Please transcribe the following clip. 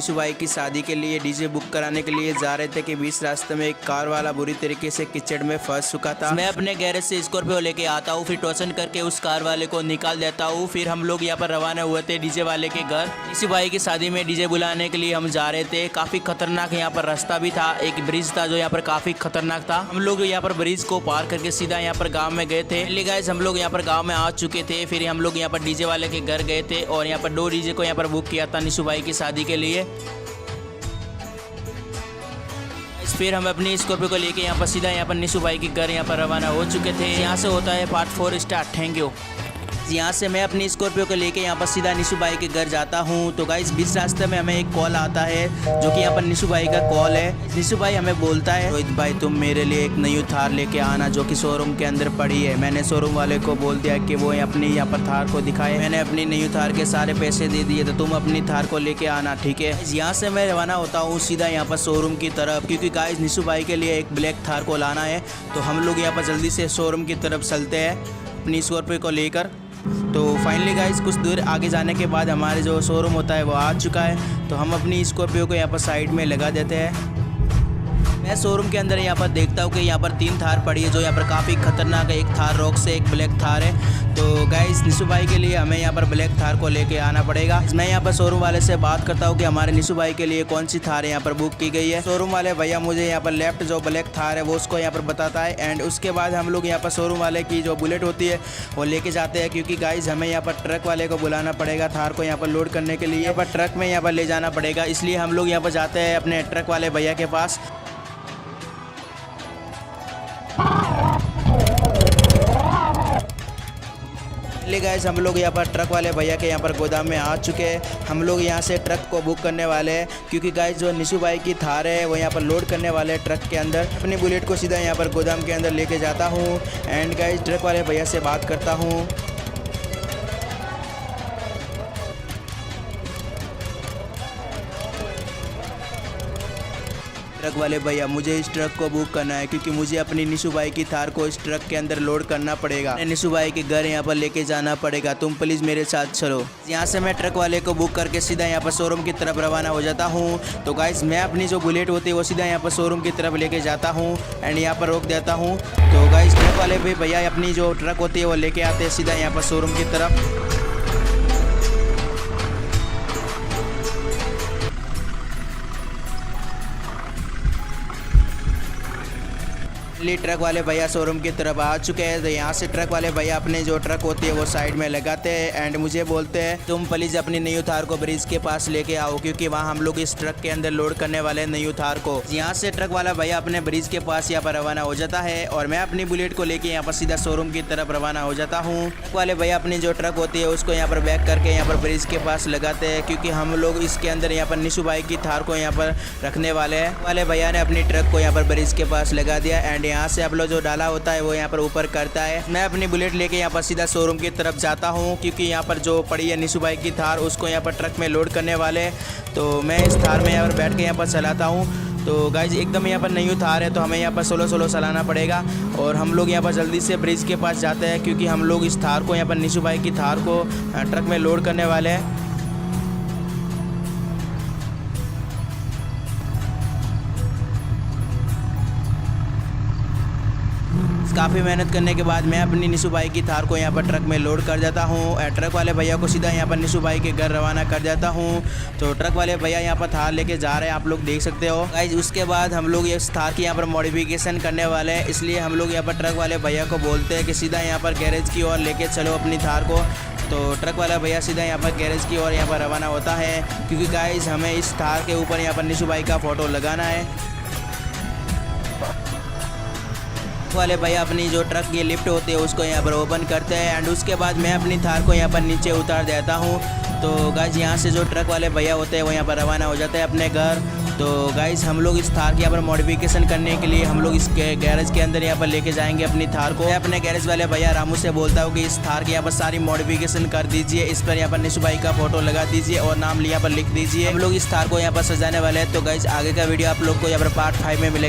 निशु भाई की शादी के लिए डीजे बुक कराने के लिए जा रहे थे कि बीच रास्ते में एक कार वाला बुरी तरीके से कीचड़ में फंस चुका था। मैं अपने गैरेज से स्कॉर्पियो लेके आता हूँ, फिर टोचन करके उस कार वाले को निकाल देता हूँ। फिर हम लोग यहाँ पर रवाना हुए थे डीजे वाले के घर। निशु भाई की शादी में डीजे बुलाने के लिए हम जा रहे थे। काफी खतरनाक यहाँ पर रास्ता भी था, एक ब्रिज था जो यहाँ पर काफी खतरनाक था। हम लोग यहाँ पर ब्रिज को पार करके सीधा यहाँ पर गाँव में गए थे। गाइस हम लोग यहाँ पर गाँव में आ चुके थे। फिर हम लोग यहाँ पर डीजे वाले के घर गए थे और यहाँ पर 2 डीजे को यहाँ पर बुक किया था निशु भाई की शादी के लिए। फिर हम अपनी स्कॉर्पियो को लेके यहाँ पर सीधा यहाँ पर निशु भाई के घर यहाँ पर रवाना हो चुके थे। यहाँ से होता है पार्ट 4 स्टार्ट। Thank you. यहाँ से मैं अपनी स्कॉर्पियो को लेके यहाँ पर सीधा निशु भाई के घर जाता हूँ। तो गाइस बीच रास्ते में हमें एक कॉल आता है जो कि यहाँ पर निशु भाई का कॉल है। निशु भाई हमें बोलता है, रोहित भाई तुम मेरे लिए एक नई थार लेके आना जो कि शोरूम के अंदर पड़ी है। मैंने शोरूम वाले को बोल दिया कि वो अपनी यहाँ पर थार को दिखाए। मैंने अपनी नई थार के सारे पैसे दे दिए, तो तुम अपनी थार को लेके आना, ठीक है। यहाँ से मैं रवाना होता हूँ सीधा यहाँ पर शोरूम की तरफ, क्योंकि गाइस निशु भाई के लिए एक ब्लैक थार को लाना है। तो हम लोग यहाँ पर जल्दी से शोरूम की तरफ चलते हैं अपनी स्कॉर्पियो को लेकर। तो फाइनली गाइस कुछ दूर आगे जाने के बाद हमारे जो शोरूम होता है वो आ चुका है। तो हम अपनी स्कॉर्पियो को यहाँ पर साइड में लगा देते हैं। मैं शोरूम के अंदर यहाँ पर देखता हूँ कि यहाँ पर 3 थार पड़ी है जो यहाँ पर काफ़ी खतरनाक है। एक थार रॉक्स है, एक ब्लैक थार है। तो गाइस निशु भाई के लिए हमें यहाँ पर ब्लैक थार को लेके आना पड़ेगा। मैं यहाँ पर शोरूम वाले से बात करता हूँ कि हमारे निशु भाई के लिए कौन सी थार यहाँ पर बुक की गई है। शोरूम वाले भैया मुझे यहाँ पर लेफ्ट जो ब्लैक थार है वो उसको यहाँ पर बताता है। एंड उसके बाद हम लोग यहाँ पर शोरूम वाले की जो बुलेट होती है वो लेके जाते हैं, क्योंकि गाइस हमें यहाँ पर ट्रक वाले को बुलाना पड़ेगा थार को यहाँ पर लोड करने के लिए। यहाँ पर ट्रक में यहाँ पर ले जाना पड़ेगा, इसलिए हम लोग यहाँ पर जाते हैं अपने ट्रक वाले भैया के पास। गाइस हम लोग यहाँ पर ट्रक वाले भैया के यहाँ पर गोदाम में आ चुके हैं। हम लोग यहाँ से ट्रक को बुक करने वाले हैं, क्योंकि गाइस जो निशु भाई की थार है वो यहाँ पर लोड करने वाले हैं ट्रक के अंदर। अपनी बुलेट को सीधा यहाँ पर गोदाम के अंदर लेके जाता हूँ। एंड गाइस ट्रक वाले भैया से बात करता हूँ। ट्रक वाले भैया मुझे इस ट्रक को बुक करना है, क्योंकि मुझे अपनी निशु भाई की थार को इस ट्रक के अंदर लोड करना पड़ेगा। निशु भाई के घर यहाँ पर लेके जाना पड़ेगा, तुम प्लीज मेरे साथ चलो। यहाँ से मैं ट्रक वाले को बुक करके सीधा यहाँ पर शोरूम की तरफ रवाना हो जाता हूँ। तो गाइस मैं अपनी जो बुलेट होती है वो सीधा यहाँ पर शोरूम की तरफ लेके जाता हूँ एंड यहाँ पर रोक देता हूँ। तो गाइस ट्रक वाले भी भैया अपनी जो ट्रक होती है वो लेके आते हैं सीधा यहाँ पर शोरूम की तरफ। ट्रक वाले भैया शोरूम की तरफ आ चुके हैं। तो यहाँ से ट्रक वाले भैया अपने जो ट्रक होती है वो साइड में लगाते हैं एंड मुझे बोलते हैं तुम प्लीज अपनी नई थार को ब्रिज के पास लेके आओ, क्योंकि वहाँ हम लोग इस ट्रक के अंदर लोड करने वाले हैं नई थार को। यहाँ से ट्रक वाला भैया अपने ब्रिज के पास यहाँ पर रवाना हो जाता है और मैं अपनी बुलेट को लेके यहाँ पर सीधा शोरूम की तरफ रवाना हो जाता हूँ। ट्रक वाले भैया अपनी जो ट्रक होती है उसको यहाँ पर बैक करके यहाँ पर ब्रिज के पास लगाते हैं, क्योंकि हम लोग इसके अंदर यहाँ पर निशु भाई की थार को यहाँ पर रखने वाले हैं। वाले भैया ने अपनी ट्रक को यहाँ पर ब्रिज के पास लगा दिया एंड यहाँ से आप लोग जो डाला होता है वो यहाँ पर ऊपर करता है। मैं अपनी बुलेट लेके यहाँ पर सीधा शोरूम की तरफ जाता हूँ, क्योंकि यहाँ पर जो पड़ी है निशु भाई की थार उसको यहाँ पर ट्रक में लोड करने वाले। तो मैं इस थार में यहाँ पर बैठ के यहाँ पर चलाता हूँ। तो गाइज एकदम यहाँ पर नई थार है तो हमें यहाँ पर सोलो चलाना पड़ेगा और हम लोग यहाँ पर जल्दी से ब्रिज के पास जाते हैं, क्योंकि हम लोग इस थार को यहाँ पर निशु भाई की थार को ट्रक में लोड करने वाले हैं। काफ़ी मेहनत करने के बाद मैं अपनी निशु भाई की थार को यहाँ पर ट्रक में लोड कर देता हूँ। ट्रक वाले भैया को सीधा यहाँ पर निशु भाई के घर रवाना कर देता हूँ। तो ट्रक वाले भैया यहाँ पर थार लेके जा रहे हैं, आप लोग देख सकते हो गाइज। उसके बाद हम लोग इस थार की यहाँ पर मॉडिफिकेशन करने वाले हैं, इसलिए हम लोग यहाँ पर ट्रक वाले भैया को बोलते हैं कि सीधा यहाँ पर गैरेज की ओर लेके चलो अपनी थार को। तो ट्रक वाला भैया सीधा यहाँ पर गैरेज की ओर यहाँ पर रवाना होता है, क्योंकि गाइज हमें इस थार के ऊपर यहाँ पर निशु भाई का फ़ोटो लगाना है। वाले भैया अपनी जो ट्रक की लिफ्ट होती है उसको यहाँ पर ओपन करते हैं एंड उसके बाद मैं अपनी थार को यहाँ पर नीचे उतार देता हूँ। तो गाइज यहाँ से जो ट्रक वाले भैया होते हैं वो यहाँ पर रवाना हो जाते हैं अपने घर। तो गाइज हम लोग इस थार की यहाँ पर मॉडिफिकेशन करने के लिए हम लोग इस गैरेज के अंदर यहाँ पर लेके जाएंगे अपनी थार को। मैं अपने गैरेज वाले भैया रामू से बोलता हूँ कि इस थार की यहाँ पर सारी मॉडिफिकेशन कर दीजिए, इस पर यहाँ पर निशु भाई का फोटो लगा दीजिए और नाम यहाँ पर लिख दीजिए। हम लोग इस थार को यहाँ पर सजाने वाले हैं। तो गाइज आगे का वीडियो आप लोग को यहाँ पर पार्ट 5 में मिलेगा।